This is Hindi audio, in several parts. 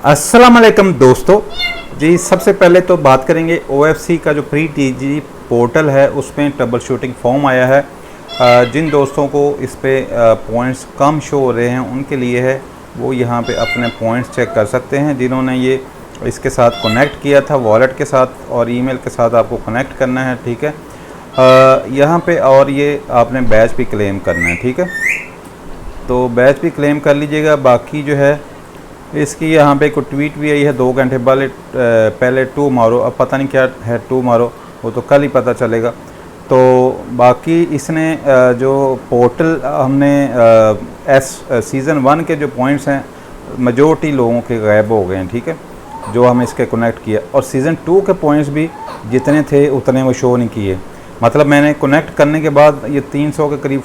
अस्सलाम वालेकुम दोस्तों जी। सबसे पहले तो बात करेंगे OFC का जो प्री टीजी पोर्टल है उसमें ट्रबल शूटिंग फॉर्म आया है। जिन दोस्तों को इस पे पॉइंट्स कम शो हो रहे हैं उनके लिए है, वो यहाँ पे अपने पॉइंट्स चेक कर सकते हैं। जिन्होंने ये इसके साथ कनेक्ट किया था वॉलेट के साथ और ईमेल के साथ आपको कनेक्ट करना है, ठीक है। यहाँ पे और ये आपने बैच भी क्लेम करना है, ठीक है। तो बैच भी क्लेम कर लीजिएगा। बाकी जो है इसकी यहाँ पे कोई ट्वीट भी आई है 2 घंटे पहले टुमारो, अब पता नहीं क्या है टुमारो, वो तो कल ही पता चलेगा। तो बाकी इसने जो पोर्टल हमने सीज़न 1 के जो पॉइंट्स हैं मेजॉरिटी लोगों के गायब हो गए हैं, ठीक है, जो हम इसके कनेक्ट किया। और सीज़न 2 के पॉइंट्स भी जितने थे उतने वो शो नहीं किए। मतलब मैंने कनेक्ट करने के बाद ये 300 के करीब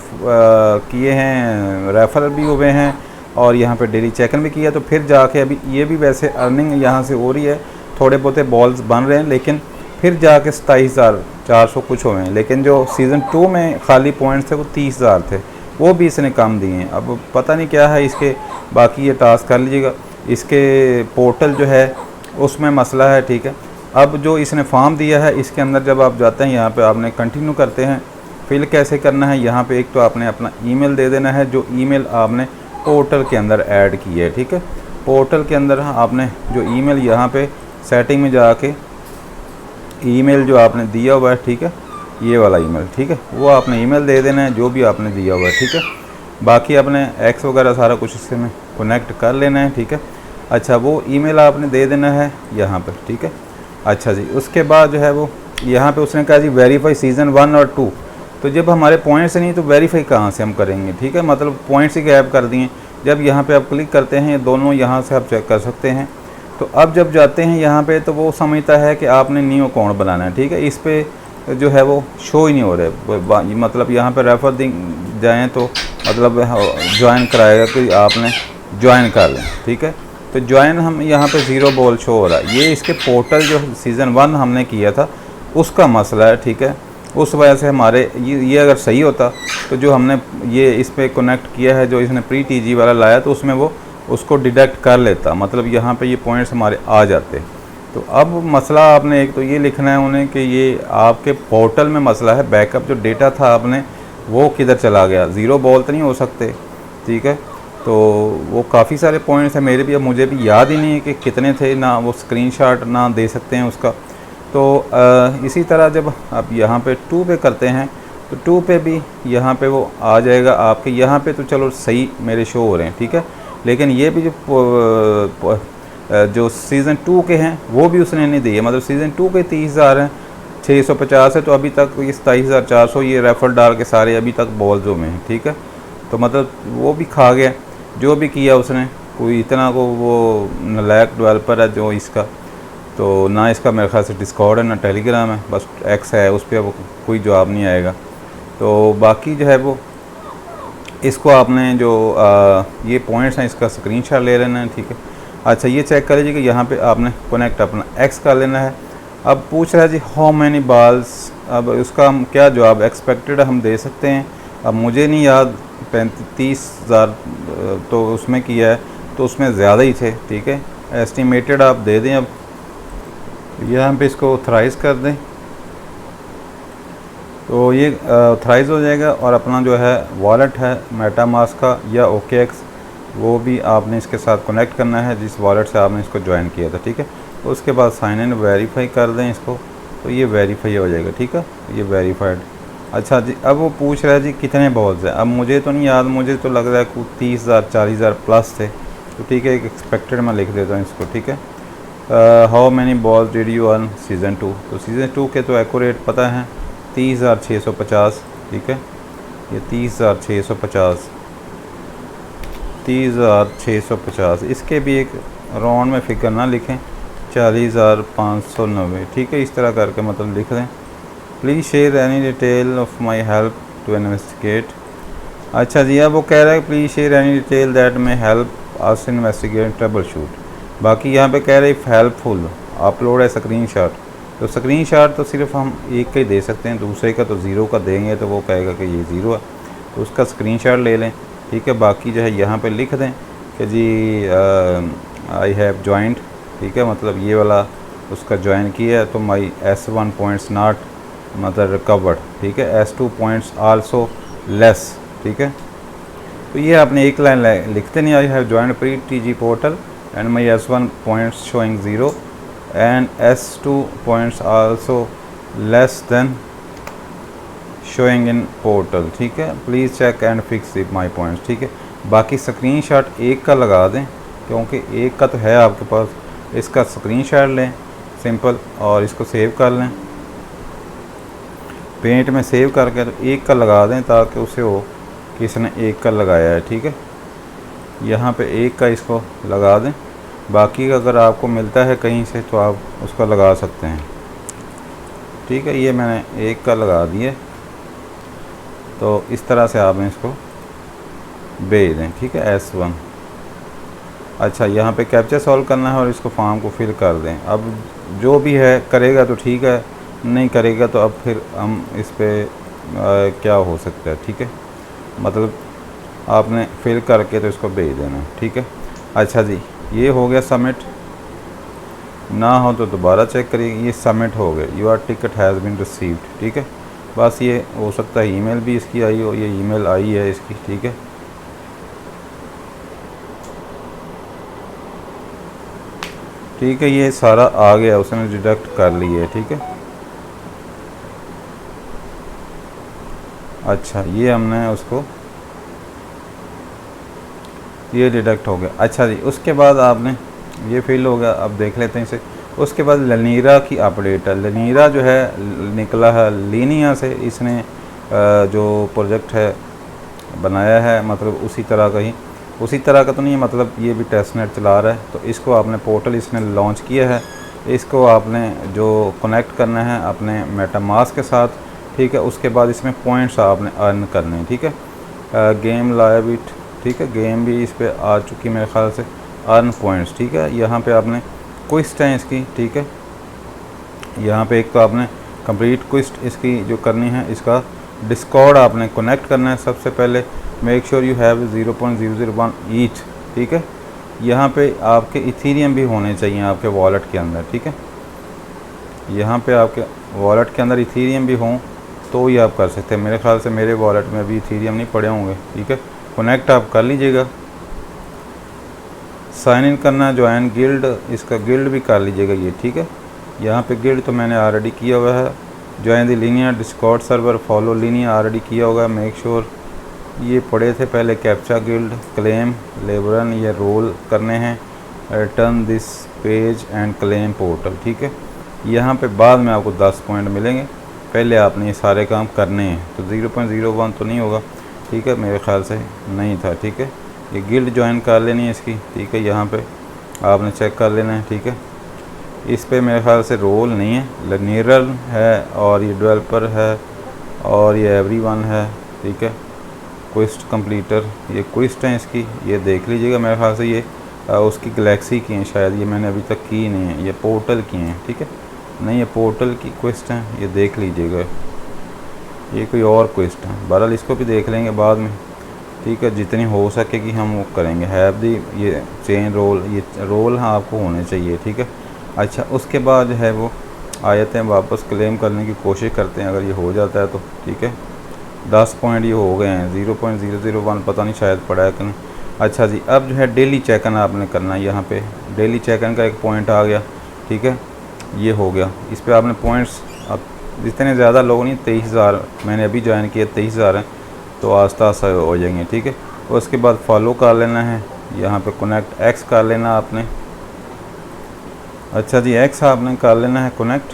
किए हैं, रेफरल भी हुए हैं और यहाँ पे डेली चेक इन भी किया। तो फिर जाके अभी ये भी वैसे अर्निंग यहाँ से हो रही है, थोड़े बहुते बॉल्स बन रहे हैं, लेकिन फिर जाके 27,400 कुछ हुए हैं। लेकिन जो सीज़न 2 में खाली पॉइंट्स थे वो 30,000 थे, वो भी इसने कम दिए हैं। अब पता नहीं क्या है इसके, बाकी ये टास्क कर लीजिएगा। इसके पोर्टल जो है उसमें मसला है, ठीक है। अब जो इसने फॉर्म दिया है इसके अंदर जब आप जाते हैं यहाँ पे आपने कंटिन्यू करते हैं, फिल कैसे करना है, यहाँ पे एक तो आपने अपना ईमेल दे देना है, जो ईमेल आपने पोर्टल के अंदर ऐड की है, ठीक है। पोर्टल के अंदर आपने जो ईमेल यहाँ पे सेटिंग में जाके ईमेल जो आपने दिया हुआ है, ठीक है, ये वाला ईमेल, ठीक है, वो आपने ईमेल दे देना है जो भी आपने दिया हुआ है, ठीक है। बाकी आपने एक्स वगैरह सारा कुछ इससे में कनेक्ट कर लेना है, ठीक है। अच्छा, वो ईमेल आपने दे देना है यहाँ पर, ठीक है। अच्छा जी, उसके बाद जो है वो यहाँ पे उसने कहा जी वेरीफाई सीज़न 1 और 2। तो जब हमारे पॉइंट्स नहीं तो वेरीफाई कहाँ से हम करेंगे, ठीक है। मतलब पॉइंट्स ही गायब कर दिए। जब यहाँ पे आप क्लिक करते हैं दोनों यहाँ से आप चेक कर सकते हैं। तो अब जब जाते हैं यहाँ पे तो वो समझता है कि आपने न्यू अकाउंट बनाना है, ठीक है। इस पर जो है वो शो ही नहीं हो रहे। मतलब यहाँ पे रेफर जाएँ तो मतलब ज्वाइन कराएगा कि आपने ज्वाइन कर लें, ठीक है। तो ज्वाइन हम यहाँ पे 0 बॉल शो हो रहा है। ये इसके पोर्टल जो सीज़न 1 हमने किया था उसका मसला है, ठीक है। उस वजह से हमारे ये अगर सही होता तो जो हमने ये इस पर कनेक्ट किया है, जो इसने प्री टीजी वाला लाया, तो उसमें वो उसको डिडक्ट कर लेता, मतलब यहाँ पे ये पॉइंट्स हमारे आ जाते। तो अब मसला आपने एक तो ये लिखना है उन्हें कि ये आपके पोर्टल में मसला है, बैकअप जो डेटा था आपने वो किधर चला गया। 0 बॉल तो नहीं हो सकते, ठीक है। तो वो काफ़ी सारे पॉइंट्स हैं मेरे भी, अब मुझे भी याद ही नहीं है कि कितने थे, ना वो स्क्रीनशॉट ना दे सकते हैं उसका। तो इसी तरह जब आप यहाँ पे 2 पे करते हैं तो 2 पे भी यहाँ पे वो आ जाएगा आपके। यहाँ पे तो चलो सही मेरे शो हो रहे हैं, ठीक है। लेकिन ये भी जो सीज़न 2 के हैं वो भी उसने नहीं दिए। मतलब सीज़न 2 के 30,000 हैं, 650 है, तो अभी तक ये 27,400 ये रेफर डाल के सारे अभी तक बॉल्स में हैं, ठीक है। तो मतलब वो भी खा गया जो भी किया उसने। कोई इतना को वो नालायक डेवलपर है जो इसका, तो ना इसका मेरे ख्याल से डिस्कॉर्ड है ना टेलीग्राम है, बस एक्स है, उस पर कोई जवाब नहीं आएगा। तो बाकी जो है वो इसको आपने जो ये पॉइंट्स हैं इसका स्क्रीनशॉट ले लेना है, ठीक है। अच्छा, ये चेक कर लीजिए कि यहाँ पे आपने कनेक्ट अपना एक्स कर लेना है। अब पूछ रहा है जी हाउ मैनी बॉल्स, अब उसका हम क्या जवाब एक्सपेक्टेड हम दे सकते हैं। अब मुझे नहीं याद, 35,000 तो उसमें किया है, तो उसमें ज़्यादा ही थे, ठीक है। एस्टिमेटेड आप दे दें। अब यहाँ पे इसको ऑथराइज़ कर दें तो ये ऑथराइज़ हो जाएगा। और अपना जो है वॉलेट है मेटामास्क का या OKX, वो भी आपने इसके साथ कनेक्ट करना है जिस वॉलेट से आपने इसको ज्वाइन किया था, ठीक है। उसके बाद साइन इन वेरीफाई कर दें इसको, तो ये वेरीफाई हो जाएगा, ठीक है, ये वेरीफाइड। अच्छा जी, अब वो पूछ रहा है जी कितने बॉल्स हैं। अब मुझे तो नहीं याद, मुझे तो लग रहा है कुछ 30,000 40,000 प्लस थे, तो ठीक है, एक एक्सपेक्टेड मैं लिख देता हूँ इसको, ठीक है। How many balls did you earn season 2, तो सीज़न 2 के तो एक्यूरेट पता है 30,650, ठीक है। ये 30,650, 30,650। इसके भी एक राउंड में फिगर ना लिखें, 40,590, ठीक है। इस तरह करके मतलब लिख दें। Please share any detail of my help to investigate. अच्छा जी, अब वो कह रहा है please share any detail that may help us investigate troubleshoot. बाकी यहाँ पे कह रहे हेल्पफुल अपलोड है स्क्रीनशॉट। तो स्क्रीनशॉट तो सिर्फ हम एक का ही दे सकते हैं, दूसरे का तो 0 का देंगे तो वो कहेगा कि ये 0 है, तो उसका स्क्रीनशॉट ले लें, ठीक है। बाकी जो है यहाँ पे लिख दें कि जी आई हैव ज्वाइंट, ठीक है, मतलब ये वाला उसका ज्वाइन किया है, तो माई S1 पॉइंट्स नॉट मतलब रिकवर्ड, ठीक है, S2 पॉइंट्स आल्सो लेस, ठीक है। तो ये आपने एक लाइन लिखते नहीं, I have join pre TG portal and my S1 points showing 0 and S2 points also less than showing in portal, ठीक है, please check and fix my points, ठीक है। बाकी स्क्रीनशॉट एक का लगा दें, क्योंकि एक का तो है आपके पास, इसका स्क्रीनशॉट लें सिंपल और इसको सेव कर लें, पेंट में सेव करके तो एक का लगा दें, ताकि उसे हो कि इसने एक का लगाया है, ठीक है। यहाँ पे एक का इसको लगा दें, बाकी अगर आपको मिलता है कहीं से तो आप उसका लगा सकते हैं, ठीक है। ये मैंने एक का लगा दिए, तो इस तरह से आपने इसको भेज दें, ठीक है, S1। अच्छा, यहाँ पे कैप्चा सॉल्व करना है और इसको फॉर्म को फिल कर दें। अब जो भी है करेगा तो ठीक है, नहीं करेगा तो अब फिर हम इस पर क्या हो सकता है, ठीक है, मतलब आपने फिल करके तो इसको भेज देना, ठीक है। अच्छा जी, ये हो गया सबमिट, ना हो तो दोबारा चेक करिए, ये सबमिट हो गया, your ticket has been received, ठीक है। बस ये हो सकता है ईमेल भी इसकी आई हो, ये ईमेल आई है इसकी, ठीक है। ठीक है, ये सारा आ गया, उसने डिडक्ट कर लिया है, ठीक है। अच्छा, ये हमने उसको, ये डिडक्ट हो गया। अच्छा जी, उसके बाद आपने ये फिल हो गया, अब देख लेते हैं इसे। उसके बाद लनीरा की अपडेट है, लनीरा जो है निकला है लीनिया से, इसने जो प्रोजेक्ट है बनाया है, मतलब उसी तरह का ही, उसी तरह का तो नहीं है, मतलब ये भी टेस्टनेट चला रहा है, तो इसको आपने पोर्टल इसने लॉन्च किया है, इसको आपने जो कनेक्ट करना है अपने मेटामास्क के साथ, ठीक है। उसके बाद इसमें पॉइंट्स आपने अर्न करने हैं, ठीक है। गेम लाइव इट, ठीक है, गेम भी इस पर आ चुकी मेरे ख्याल से, अर्न पॉइंट्स, ठीक है। यहाँ पे आपने क्विस्ट हैं इसकी, ठीक है, यहाँ पे एक तो आपने कंप्लीट क्विस्ट इसकी जो करनी है, इसका डिस्कॉर्ड आपने कनेक्ट करना है सबसे पहले, make sure you have 0.001 each, ठीक है। यहाँ पे आपके इथीरियम भी होने चाहिए आपके वॉलेट के अंदर, ठीक है, यहाँ पे आपके वॉलेट के अंदर इथीरियम भी हों तो ही आप कर सकते हैं। मेरे ख्याल से मेरे वॉलेट में अभी इथीरियम नहीं पड़े होंगे, ठीक है। कनेक्ट आप कर लीजिएगा, साइन इन करना, ज्वाइन गिल्ड, इसका गिल्ड भी कर लीजिएगा ये, ठीक है। यहाँ पे गिल्ड तो मैंने ऑलरेडी किया हुआ है, join the linear Discord server, follow linear already किया होगा, मेक श्योर ये पढ़े थे पहले, कैप्चा गिल्ड, क्लेम लेबरन, ये रोल करने हैं, return this page and claim portal, ठीक है। यहाँ पे बाद में आपको 10 पॉइंट मिलेंगे, पहले आपने ये सारे काम करने हैं, तो 0.01 तो नहीं होगा, ठीक है, मेरे ख्याल से नहीं था, ठीक है। ये गिल्ड ज्वाइन कर लेनी है इसकी, ठीक है, यहाँ पे आपने चेक कर लेना है, ठीक है। इस पे मेरे ख्याल से रोल नहीं है, लर्नियर है और ये डेवलपर है और ये एवरीवन है, ठीक है। क्विस्ट कंप्लीटर, ये क्विस्ट हैं इसकी, ये देख लीजिएगा, मेरे ख्याल से ये उसकी गैलेक्सी की हैं शायद, ये मैंने अभी तक की नहीं है, ये पोर्टल की हैं, ठीक है, नहीं ये पोर्टल की क्विस्ट हैं, ये देख लीजिएगा, ये कोई और क्विस्ट है, बहरहाल इसको भी देख लेंगे बाद में, ठीक है, जितनी हो सकेगी हम वो करेंगे। हैव दी, ये चेन रोल, ये रोल हाँ आपको होने चाहिए, ठीक है। अच्छा, उसके बाद जो है वो आयतें वापस क्लेम करने की कोशिश करते हैं, अगर ये हो जाता है तो, ठीक है। 10 पॉइंट ये हो गए हैं, 0.001 पता नहीं शायद पड़ा है कि नहीं। अच्छा जी, अब जो है डेली चेक इन आपने करना है, यहाँ पे डेली चेक इन का एक पॉइंट आ गया, ठीक है, ये हो गया। इस पर आपने पॉइंट्स, अब जितने ज़्यादा लोग नहीं, 23,000 मैंने अभी ज्वाइन किया, 23,000 हैं, तो आस्ता आस्ता हो जाएंगे, ठीक है। उसके बाद फॉलो कर लेना है, यहाँ पे कनेक्ट एक्स कर लेना आपने। अच्छा जी, एक्स आपने कर लेना है कनेक्ट।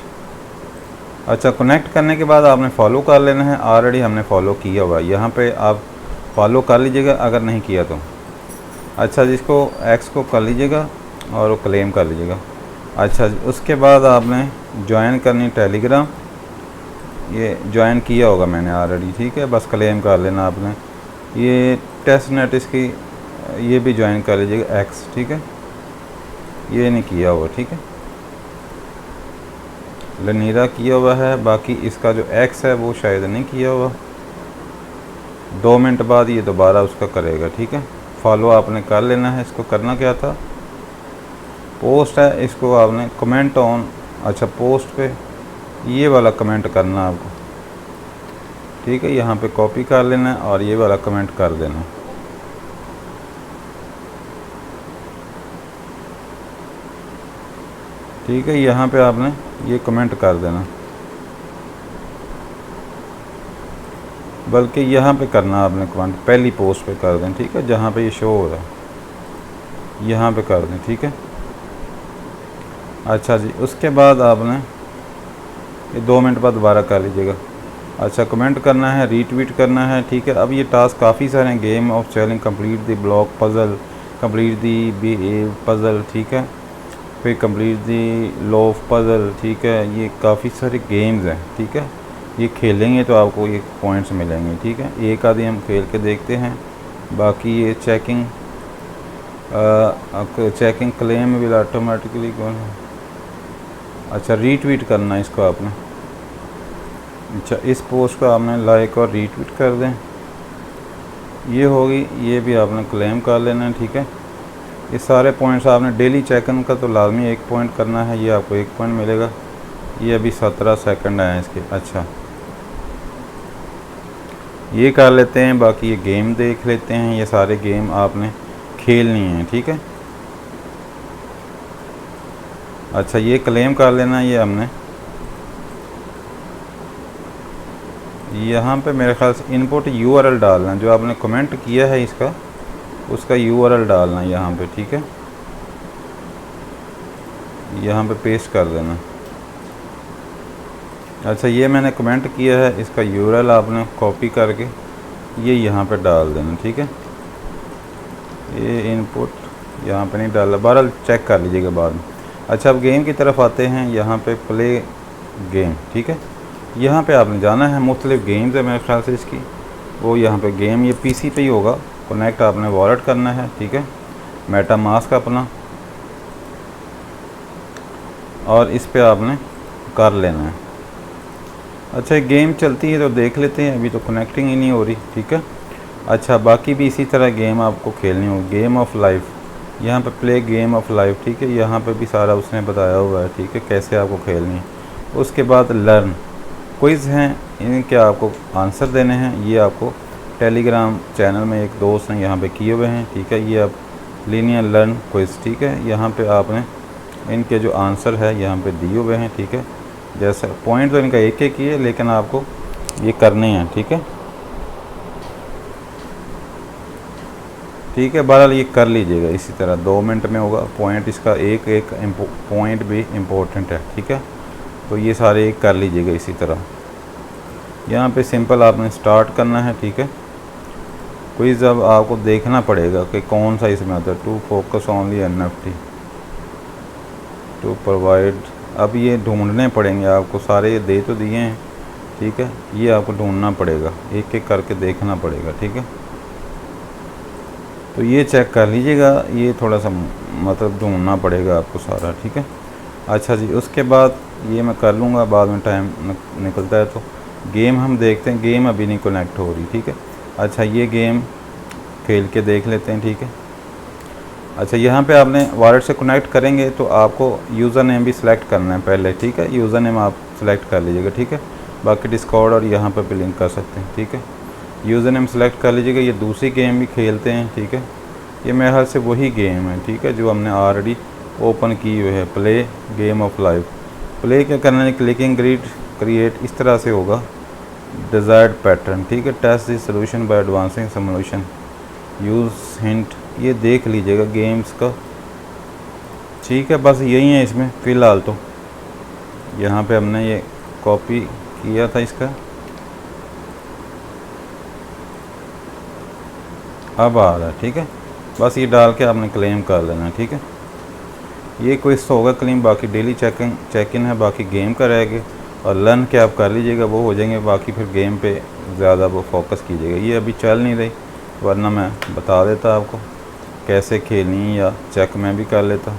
अच्छा, कनेक्ट करने के बाद आपने फॉलो कर लेना है, ऑलरेडी हमने फॉलो किया हुआ है, यहाँ पे आप फॉलो कर लीजिएगा अगर नहीं किया तो। अच्छा जी, इसको एक्स को कर लीजिएगा और वो क्लेम कर लीजिएगा। अच्छा जी, उसके बाद आपने ज्वाइन करनी टेलीग्राम, ये ज्वाइन किया होगा मैंने ऑलरेडी, ठीक है, बस क्लेम कर लेना आपने। ये टेस्ट नेट इसकी, ये भी ज्वाइन कर लीजिएगा एक्स, ठीक है, ये नहीं किया हुआ, ठीक है, लनीरा किया हुआ है, बाकी इसका जो एक्स है वो शायद नहीं किया हुआ। 2 मिनट बाद ये दोबारा उसका करेगा, ठीक है। फॉलो आपने कर लेना है, इसको करना क्या था, पोस्ट है, इसको आपने कमेंट ऑन, अच्छा पोस्ट पे ये वाला कमेंट करना आपको, ठीक है। यहाँ पे कॉपी कर लेना और ये वाला कमेंट कर देना। ठीक है, यहाँ पे आपने ये कमेंट कर देना, बल्कि यहाँ पे करना आपने कमेंट, पहली पोस्ट पे कर दें, ठीक है, जहाँ पे ये शो हो रहा है यहाँ पे कर दें, ठीक है। अच्छा जी, उसके बाद आपने ये 2 मिनट बाद दोबारा कर लीजिएगा। अच्छा, कमेंट करना है, रीट्वीट करना है, ठीक है। अब ये टास्क काफ़ी सारे हैं, game of challenge, complete the block puzzle, complete the B puzzle, ठीक है, फिर कंप्लीट दी लोफ पज़ल, ठीक है। ये काफ़ी सारे गेम्स हैं, ठीक है। ये खेलेंगे तो आपको ये पॉइंट्स मिलेंगे, ठीक है। एक आधी हम खेल के देखते हैं, बाकी ये चेकिंग क्लेम विल ऑटोमेटिकली कौन है। अच्छा, रीट्वीट करना है इसको आपने। अच्छा, इस पोस्ट को आपने लाइक और रीट्वीट कर दें, ये होगी, ये भी आपने क्लेम कर लेना है, ठीक है। ये सारे पॉइंट्स आपने डेली चेकिंग का तो लाजमी 1 पॉइंट करना है, ये आपको 1 पॉइंट मिलेगा। ये अभी 17 सेकंड हैं इसके। अच्छा, ये कर लेते हैं, बाकी ये गेम देख लेते हैं। ये सारे गेम आपने खेलनी है, ठीक है। अच्छा, ये क्लेम कर लेना, ये हमने यहाँ पे मेरे ख्याल से इनपुट यूआरएल डालना, जो आपने कमेंट किया है इसका, उसका यूआरएल डालना यहाँ पे, ठीक है। यहाँ पे पेस्ट कर देना। अच्छा, ये मैंने कमेंट किया है, इसका यूआरएल आपने कॉपी करके ये यहाँ पे डाल देना, ठीक है। ये इनपुट यहाँ पे नहीं डाला, बहरहाल चेक कर लीजिएगा बाद में। अच्छा, अब गेम की तरफ आते हैं, यहाँ पे प्ले गेम, ठीक है। यहाँ पे आपने जाना है, मुख्तलिफ गेम्स है मेरे ख्याल से इसकी, वो यहाँ पे गेम ये पीसी पे ही होगा, कनेक्ट आपने वॉलेट करना है, ठीक है, मेटा मास्क अपना, और इस पे आपने कर लेना है। अच्छा, गेम चलती है तो देख लेते हैं, अभी तो कनेक्टिंग ही नहीं हो रही, ठीक है। अच्छा, बाकी भी इसी तरह गेम आपको खेलनी हो, गेम ऑफ लाइफ, यहाँ पे प्ले गेम ऑफ लाइफ, ठीक है, यहाँ पे भी सारा उसने बताया हुआ है, ठीक है, कैसे आपको खेलनी है। उसके बाद लर्न क्विज़ हैं, इनके आपको आंसर देने हैं, ये आपको टेलीग्राम चैनल में एक दोस्त ने यहाँ पे किए हुए हैं, ठीक है। ये आप लीनियर लर्न क्विज़, ठीक है, यहाँ पे आपने इनके जो आंसर है यहाँ पे दिए हुए हैं, ठीक है। जैसे पॉइंट तो इनका एक ही है, लेकिन आपको ये करने हैं, ठीक है, ठीक है। बहरहाल ये कर लीजिएगा इसी तरह, 2 मिनट में होगा। पॉइंट इसका एक एक पॉइंट भी इम्पोर्टेंट है, ठीक है। तो ये सारे एक कर लीजिएगा इसी तरह। यहाँ पे सिंपल आपने स्टार्ट करना है, ठीक है। क्विज़ अब आपको देखना पड़ेगा कि कौन सा इसमें आता है। To focus only NFT to provide, अब ये ढूंढने पड़ेंगे आपको, सारे दे तो दिए हैं, ठीक है। ये आपको ढूंढना पड़ेगा, एक एक करके देखना पड़ेगा, ठीक है। तो ये चेक कर लीजिएगा, ये थोड़ा सा मतलब ढूंढना पड़ेगा आपको सारा, ठीक है। अच्छा जी, उसके बाद ये मैं कर लूँगा, बाद में टाइम निकलता है तो गेम हम देखते हैं। गेम अभी नहीं कनेक्ट हो रही, ठीक है। अच्छा, ये गेम खेल के देख लेते हैं, ठीक है। अच्छा, यहाँ पे आपने वॉलेट से कनेक्ट करेंगे तो आपको यूज़र नेम भी सिलेक्ट करना है पहले, ठीक है। यूज़र नेम आप सिलेक्ट कर लीजिएगा, ठीक है। बाकी डिस्कॉर्ड और यहाँ पर भी लिंक कर सकते हैं, ठीक है। यूज़र नेम सेलेक्ट कर लीजिएगा। ये दूसरी गेम भी खेलते हैं, ठीक है। ये मेरे ख्याल से वही गेम है, ठीक है, जो हमने ऑलरेडी ओपन की हुई है, play game of life. Play क्या करना है, क्लिकिंग ग्रिड क्रिएट, इस तरह से होगा, डिज़ायर्ड पैटर्न, ठीक है। Test the solution by advancing simulation, use hint, ये देख लीजिएगा गेम्स का, ठीक है। बस यही है इसमें फ़िलहाल तो। यहाँ पे हमने ये कॉपी किया था इसका, अब आ रहा है, ठीक है। बस ये डाल के आपने क्लेम कर लेना है, ठीक है। ये क्विज़ तो होगा क्लेम, बाकी डेली चेक इन है, बाकी गेम का रह गया। और लर्न के आप कर लीजिएगा, वो हो जाएंगे। बाकी फिर गेम पे ज़्यादा वो फोकस कीजिएगा। ये अभी चल नहीं रही, वरना मैं बता देता आपको कैसे खेलनी, या चेक में भी कर लेता।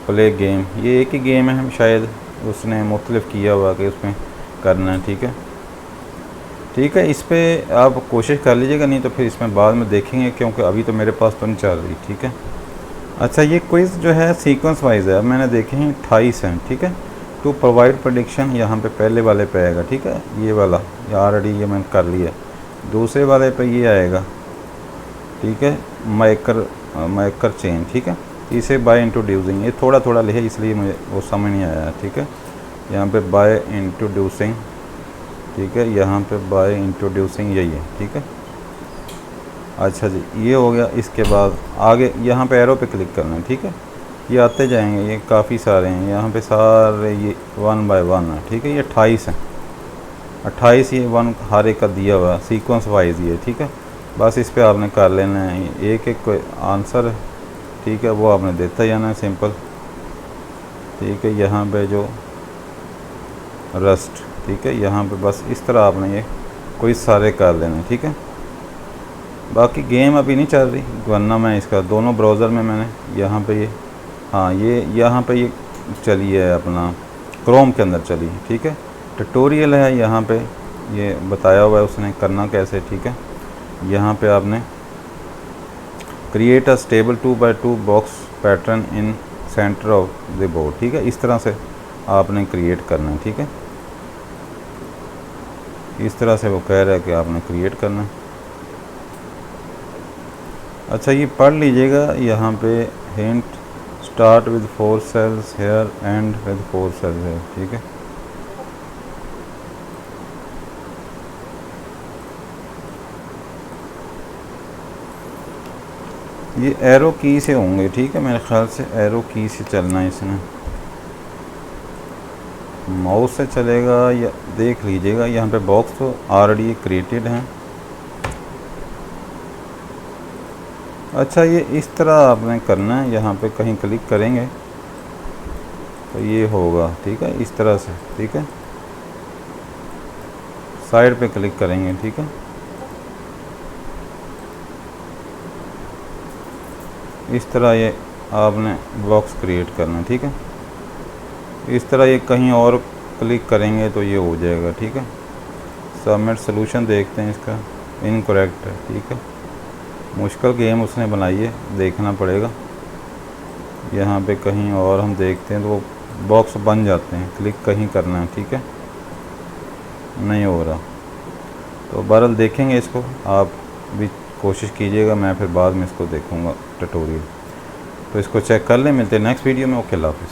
प्ले गेम, ये एक ही गेम है, शायद उसने मुख्तलिफ किया हुआ कि उसमें करना है, ठीक है, ठीक है। इस पर आप कोशिश कर लीजिएगा, नहीं तो फिर इसमें बाद में देखेंगे, क्योंकि अभी तो मेरे पास तो नहीं चल रही, ठीक है। अच्छा, ये क्विज़ जो है सीक्वेंस वाइज है। अब मैंने देखे हैं 28 हैं, ठीक है। टू प्रोवाइड प्रेडिक्शन यहाँ पे पहले वाले पे आएगा, ठीक है। ये वाला ऑलरेडी ये मैंने कर लिया। दूसरे वाले पे ये आएगा, ठीक है, मैकर चेन, ठीक है। इसे बाय इंट्रोड्यूसिंग, ये थोड़ा थोड़ा लिखे इसलिए मुझे वो समझ नहीं आया, ठीक है। यहाँ पे बाय इंट्रोड्यूसिंग, ठीक है, यहाँ पे बाय इंट्रोड्यूसिंग यही है, ठीक है। अच्छा जी, ये हो गया। इसके बाद आगे यहाँ पे एरो पे क्लिक करना है, ठीक है। ये आते जाएंगे, ये काफ़ी सारे हैं यहाँ पे, सारे ये 1 बाय 1 है, ठीक है। ये 28 हैं, 28 ये 1 हर एक का दिया हुआ सीक्वेंस वाइज ये, ठीक है। बस इस पे आपने कर लेना है, एक एक कोई आंसर है, ठीक है, वो आपने देता जाना है सिंपल, ठीक है। यहाँ पे जो रस्ट, ठीक है, यहाँ पे बस इस तरह आपने ये कोई सारे कर लेना, ठीक है। बाकी गेम अभी नहीं चल रही, वरना मैं इसका दोनों ब्राउज़र में मैंने यहाँ पे ये, हाँ ये यहाँ पे ये चली है अपना क्रोम के अंदर चली, ठीक है। ट्यूटोरियल है यहाँ पे, ये बताया हुआ है उसने करना कैसे, ठीक है। यहाँ पे आपने create a stable 2 by 2 box pattern in centre of the board, ठीक है। इस तरह से आपने क्रिएट करना है, ठीक है। इस तरह से वो कह रहा है कि आपने क्रिएट करना है। अच्छा, ये पढ़ लीजिएगा। यहाँ पे hint, start with 4 cells here, end with 4 cells here, ठीक है। ये एरो की से होंगे, ठीक है, मेरे ख्याल से एरो की से चलना है इसने, माउस से चलेगा या देख लीजिएगा। यहाँ पे बॉक्स तो ऑलरेडी क्रिएटेड हैं। अच्छा, ये इस तरह आपने करना है, यहाँ पे कहीं क्लिक करेंगे तो ये होगा, ठीक है, इस तरह से, ठीक है। साइड पे क्लिक करेंगे, ठीक है। इस तरह ये आपने बॉक्स क्रिएट करना है, ठीक है। इस तरह ये कहीं और क्लिक करेंगे तो ये हो जाएगा, ठीक है। सबमिट सोल्यूशन देखते हैं, इसका इनकरेक्ट है, ठीक है। मुश्किल गेम उसने बनाई है, देखना पड़ेगा। यहाँ पे कहीं और हम देखते हैं तो वो बॉक्स बन जाते हैं, क्लिक कहीं करना है, ठीक है। नहीं हो रहा तो बहरहाल देखेंगे इसको, आप भी कोशिश कीजिएगा, मैं फिर बाद में इसको देखूँगा ट्यूटोरियल। तो इसको चेक कर लें, मिलते हैं नेक्स्ट वीडियो में। ओके, अल्लाह हाफ़िज़।